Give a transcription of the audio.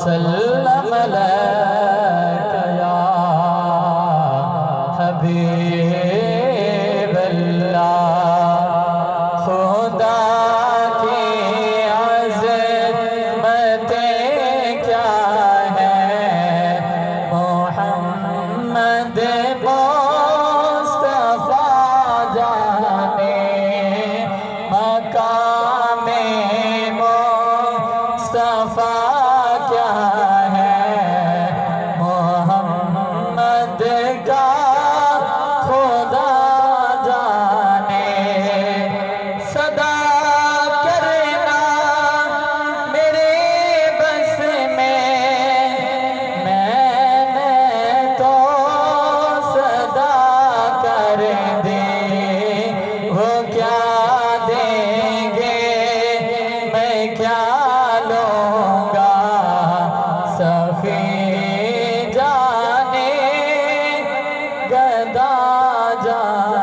वसल्लम अलैका या हबीबल्लाह। खुदा की अज़मतें क्या है, मोहम्मद मुस्तफा जाने। मकामे मुस्तफा क्या है, मोहम्मद का खुदा जाने। सदा करना मेरे बस में, मैंने तो सदा कर दी। वो क्या देंगे मैं क्या लूँगा, सखी जाने गदा जाने।